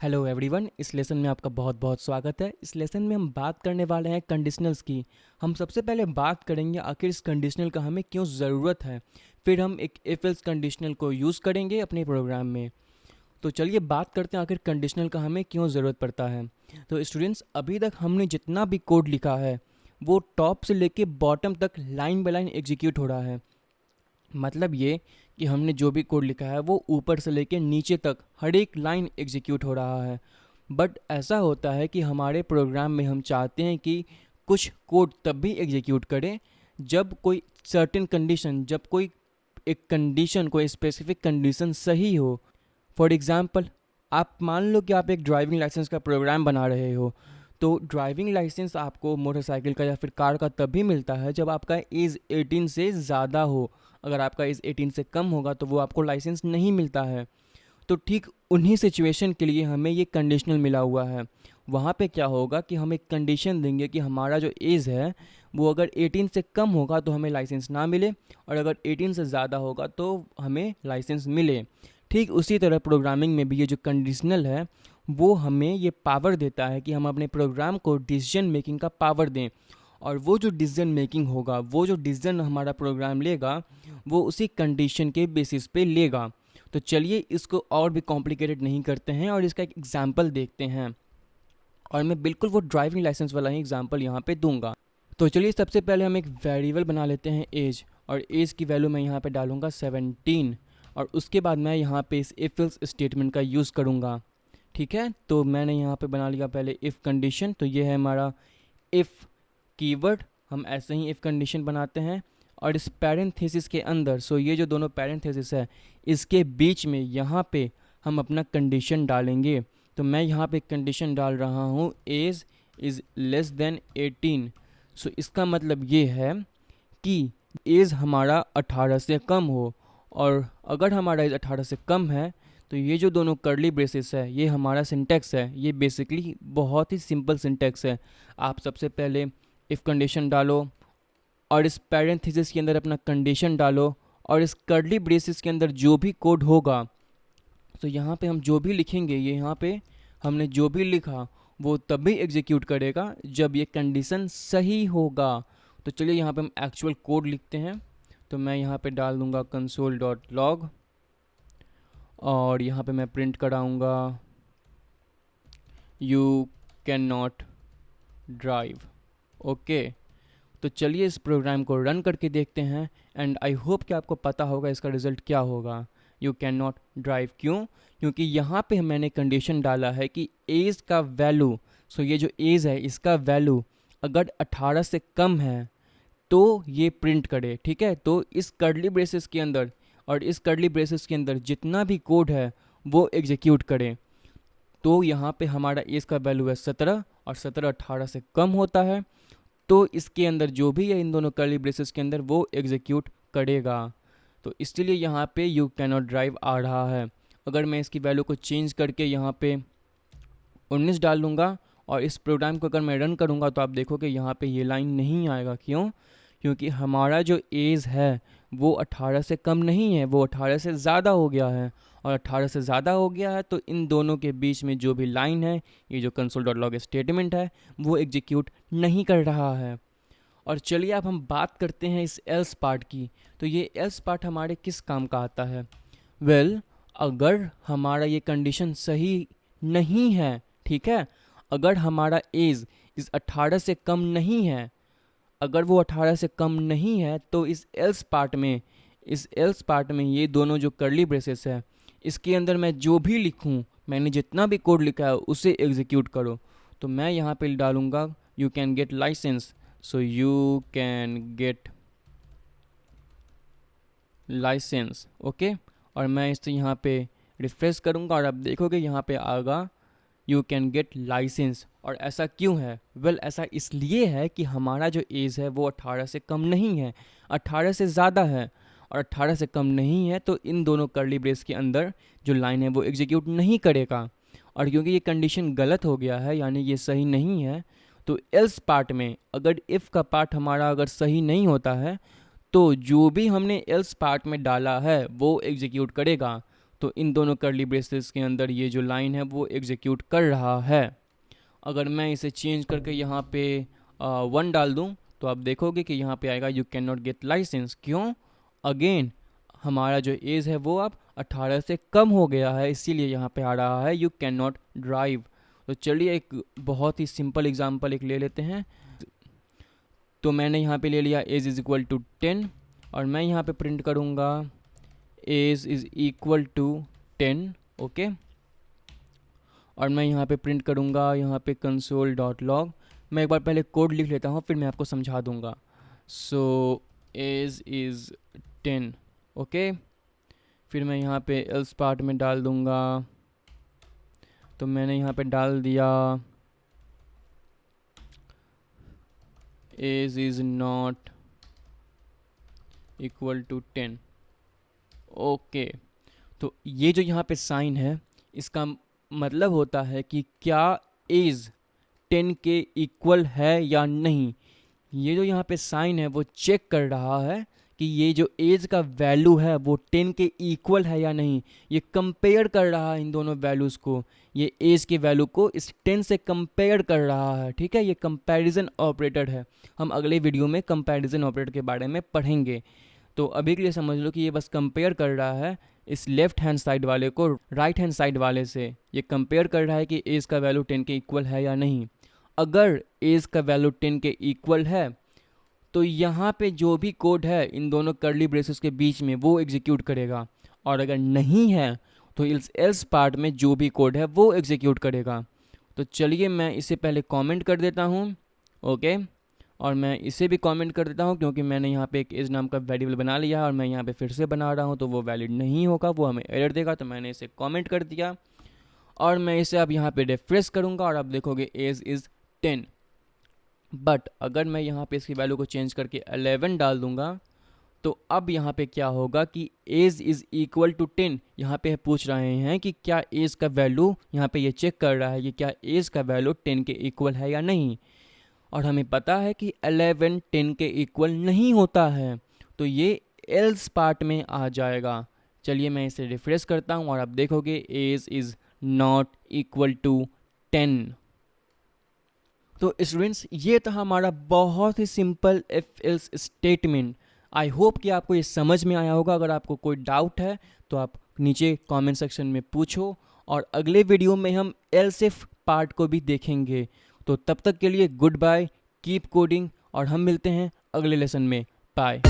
Hello everyone, इस lesson में आपका बहुत बहुत स्वागत है। इस लेसन में हम बात करने वाले हैं कंडीशनल्स की। हम सबसे पहले बात करेंगे आखिर इस कंडीशनल का हमें क्यों ज़रूरत है। फिर हम एक इफ एल्स कंडीशनल को यूज़ करेंगे अपने प्रोग्राम में। तो चलिए बात करते हैं आखिर कंडीशनल का हमें क्यों ज़रूरत पड़ता है। तो स्टूडेंट्स, अभी तक हमने जितना भी कोड लिखा है वो टॉप से लेके बॉटम तक लाइन बाय लाइन एग्जीक्यूट हो रहा है। मतलब ये कि हमने जो भी कोड लिखा है वो ऊपर से लेके नीचे तक हर एक लाइन एग्जीक्यूट हो रहा है। बट ऐसा होता है कि हमारे प्रोग्राम में हम चाहते हैं कि कुछ कोड तब भी एग्जीक्यूट करें जब कोई सर्टेन कंडीशन, जब कोई एक कंडीशन, कोई स्पेसिफिक कंडीशन सही हो। फॉर एग्ज़ाम्पल, आप मान लो कि आप एक ड्राइविंग लाइसेंस का प्रोग्राम बना रहे हो। तो ड्राइविंग लाइसेंस आपको मोटरसाइकिल का या फिर कार का तभी मिलता है जब आपका एज 18 से ज़्यादा हो। अगर आपका एज 18 से कम होगा तो वो आपको लाइसेंस नहीं मिलता है। तो ठीक उन्हीं सिचुएशन के लिए हमें ये कंडीशनल मिला हुआ है। वहाँ पे क्या होगा कि हम एक कंडीशन देंगे कि हमारा जो एज है वो अगर 18 से कम होगा तो हमें लाइसेंस ना मिले, और अगर 18 से ज़्यादा होगा तो हमें लाइसेंस मिले। ठीक उसी तरह प्रोग्रामिंग में भी ये जो कंडीशनल है वो हमें ये पावर देता है कि हम अपने प्रोग्राम को डिसीजन मेकिंग का पावर दें। और वो जो डिसीजन मेकिंग होगा, वो जो डिसीजन हमारा प्रोग्राम लेगा, वो उसी कंडीशन के बेसिस पे लेगा। तो चलिए इसको और भी कॉम्प्लिकेटेड नहीं करते हैं और इसका एक एग्जाम्पल देखते हैं। और मैं बिल्कुल वो ड्राइविंग लाइसेंस वाला ही एग्जाम्पल यहाँ पे दूंगा। तो चलिए सबसे पहले हम एक वेरिएबल बना लेते हैं एज, और एज की वैल्यू मैं यहाँ पे डालूंगा 17। और उसके बाद मैं यहाँ पे इस इफ एल्स स्टेटमेंट का यूज़ करूँगा। ठीक है, तो मैंने यहाँ पे बना लिया पहले इफ़ कंडीशन। तो ये है हमारा इफ़ कीवर्ड। हम ऐसे ही इफ़ कंडीशन बनाते हैं, और इस पैरेंथेसिस के अंदर, सो ये जो दोनों पैरेंथेसिस है इसके बीच में यहाँ पे हम अपना कंडीशन डालेंगे। तो मैं यहाँ पे कंडीशन डाल रहा हूँ एज इज़ लेस देन 18। सो इसका मतलब ये है कि एज हमारा 18 से कम हो। और अगर हमारा एज 18 से कम है तो ये जो दोनों कर्ली ब्रेसेस है ये हमारा सिंटेक्स है। ये बेसिकली बहुत ही सिंपल सिंटेक्स है। आप सबसे पहले इफ़ कंडीशन डालो, और इस पैरेंथेसिस के अंदर अपना कंडीशन डालो, और इस कर्ली ब्रेसेस के अंदर जो भी कोड होगा, तो यहाँ पे हम जो भी लिखेंगे, ये यहाँ पे हमने जो भी लिखा वो तभी एग्जीक्यूट करेगा जब ये कंडीशन सही होगा। तो चलिए यहाँ पे हम एक्चुअल कोड लिखते हैं। तो मैं यहाँ पे डाल दूँगा console.log, और यहाँ पे मैं प्रिंट कराऊँगा you can not drive. Okay, तो चलिए इस प्रोग्राम को रन करके देखते हैं। एंड आई होप कि आपको पता होगा इसका रिज़ल्ट क्या होगा। यू कैन नॉट ड्राइव क्यों? क्योंकि यहाँ पे मैंने कंडीशन डाला है कि एज का वैल्यू, सो ये जो एज है इसका वैल्यू अगर 18 से कम है तो ये प्रिंट करे। ठीक है, तो इस कर्ली ब्रेसेस के अंदर, और इस कर्ली ब्रेसेस के अंदर जितना भी कोड है वो एग्जीक्यूट करे। तो यहाँ पे हमारा एज का वैल्यू है 17, और 17 18 से कम होता है, तो इसके अंदर जो भी है इन दोनों कर्ली ब्रेसेस के अंदर वो एग्जीक्यूट करेगा। तो इसलिए यहाँ पे यू कैन नॉट ड्राइव आ रहा है। अगर मैं इसकी वैल्यू को चेंज करके यहाँ पे 19 डाल लूँगा और इस प्रोग्राम को अगर मैं रन करूँगा तो आप देखोगे यहाँ पे ये लाइन नहीं आएगा। क्यों? क्योंकि हमारा जो एज है वो 18 से कम नहीं है, वो 18 से ज़्यादा हो गया है। और 18 से ज़्यादा हो गया है तो इन दोनों के बीच में जो भी लाइन है, ये जो console.log स्टेटमेंट है, वो एग्जीक्यूट नहीं कर रहा है। और चलिए अब हम बात करते हैं इस एल्स पार्ट की। तो ये एल्स पार्ट हमारे किस काम का आता है? वेल, अगर हमारा ये कंडीशन सही नहीं है, ठीक है, अगर हमारा एज इस 18 से कम नहीं है, अगर वो 18 से कम नहीं है तो इस एल्स पार्ट में ये दोनों जो कर्ली ब्रेसेस है इसके अंदर मैं जो भी लिखूं, मैंने जितना भी कोड लिखा है उसे एग्जीक्यूट करो। तो मैं यहाँ पे डालूंगा you can get licence. So you can get licence. Okay, और मैं इसे यहाँ पे रिफ्रेश करूँगा और आप देखोगे यहाँ पे आएगा यू कैन गेट लाइसेंस। और ऐसा क्यों है? वेल, ऐसा इसलिए है कि हमारा जो एज है वो 18 से कम नहीं है, 18 से ज़्यादा है। और 18 से कम नहीं है तो इन दोनों कर्ली ब्रेस के अंदर जो लाइन है वो एग्जीक्यूट नहीं करेगा। और क्योंकि ये कंडीशन गलत हो गया है, यानी ये सही नहीं है, तो एल्स पार्ट में अगर इफ़ का पार्ट हमारा अगर सही नहीं होता है तो जो भी हमने एल्स पार्ट में डाला है वो एग्जीक्यूट करेगा। तो इन दोनों कर्ली ब्रेसेस के अंदर ये जो लाइन है वो एग्जीक्यूट कर रहा है। अगर मैं इसे चेंज करके यहाँ पे 1 डाल दूँ तो आप देखोगे कि यहाँ पे आएगा you can not get licence. क्यों? अगेन हमारा जो एज है वो अब 18 से कम हो गया है, इसीलिए यहाँ पे आ रहा है यू कैन नॉट ड्राइव। तो चलिए एक बहुत ही सिंपल एग्जांपल एक ले लेते हैं। तो मैंने यहाँ पे ले लिया एज इज़ इक्वल टू 10 और मैं यहाँ पे प्रिंट करूँगा age is equal to 10। Okay, और मैं यहाँ पे प्रिंट करूँगा यहाँ पे console.log। मैं एक बार पहले कोड लिख लेता हूँ फिर मैं आपको समझा दूँगा। So as is 10। ओके, फिर मैं यहाँ पे एल्स पार्ट में डाल दूँगा। तो मैंने यहाँ पे डाल दिया age is not equal to 10। Okay, तो ये जो यहाँ पे साइन है इसका मतलब होता है कि क्या एज 10 के इक्वल है या नहीं। ये जो यहाँ पे साइन है वो चेक कर रहा है कि ये जो एज का वैल्यू है वो 10 के इक्वल है या नहीं। ये कंपेयर कर रहा है इन दोनों वैल्यूज़ को, ये एज के वैल्यू को इस 10 से कंपेयर कर रहा है। ठीक है, ये कंपैरिजन ऑपरेटर है। हम अगले वीडियो में कंपैरिजन ऑपरेटर के बारे में पढ़ेंगे। तो अभी के लिए समझ लो कि ये बस कंपेयर कर रहा है इस लेफ्ट हैंड साइड वाले को राइट हैंड साइड वाले से। ये कंपेयर कर रहा है कि एज का वैल्यू 10 के इक्वल है या नहीं। अगर एज का वैल्यू 10 के इक्वल है तो यहाँ पे जो भी कोड है इन दोनों कर्ली ब्रेसेस के बीच में वो एग्जीक्यूट करेगा, और अगर नहीं है तो इस एल्स पार्ट में जो भी कोड है वो एग्जीक्यूट करेगा। तो चलिए मैं इसे पहले कमेंट कर देता हूँ। ओके, और मैं इसे भी कमेंट कर देता हूँ क्योंकि मैंने यहाँ पे एक एज नाम का वेरिएबल बना लिया है और मैं यहाँ पे फिर से बना रहा हूँ तो वो वैलिड नहीं होगा, वो हमें एरर देगा। तो मैंने इसे कमेंट कर दिया और मैं इसे अब यहाँ पे रिफ्रेश करूँगा और अब देखोगे एज इज़ 10। बट अगर मैं यहाँ पे इसकी वैल्यू को चेंज करके 11 डाल दूँगा तो अब यहाँ पे क्या होगा कि एज इज़ इक्वल टू 10। यहाँ पे पूछ रहे हैं कि क्या एज का वैल्यू, यहाँ पे ये चेक कर रहा है कि क्या एज का वैल्यू 10 के इक्वल है या नहीं। और हमें पता है कि 11 10 के इक्वल नहीं होता है, तो ये एल्स पार्ट में आ जाएगा। चलिए मैं इसे रिफ्रेश करता हूँ और अब देखोगे age is not equal to 10। तो स्टूडेंट्स ये था हमारा बहुत ही simple if else statement. I hope कि आपको ये समझ में आया होगा। अगर आपको कोई डाउट है तो आप नीचे कमेंट सेक्शन में पूछो और अगले वीडियो में हम एल्स इफ पार्ट को भी देखेंगे। तो तब तक के लिए गुड बाय, कीप कोडिंग और हम मिलते हैं अगले लेसन में। बाय।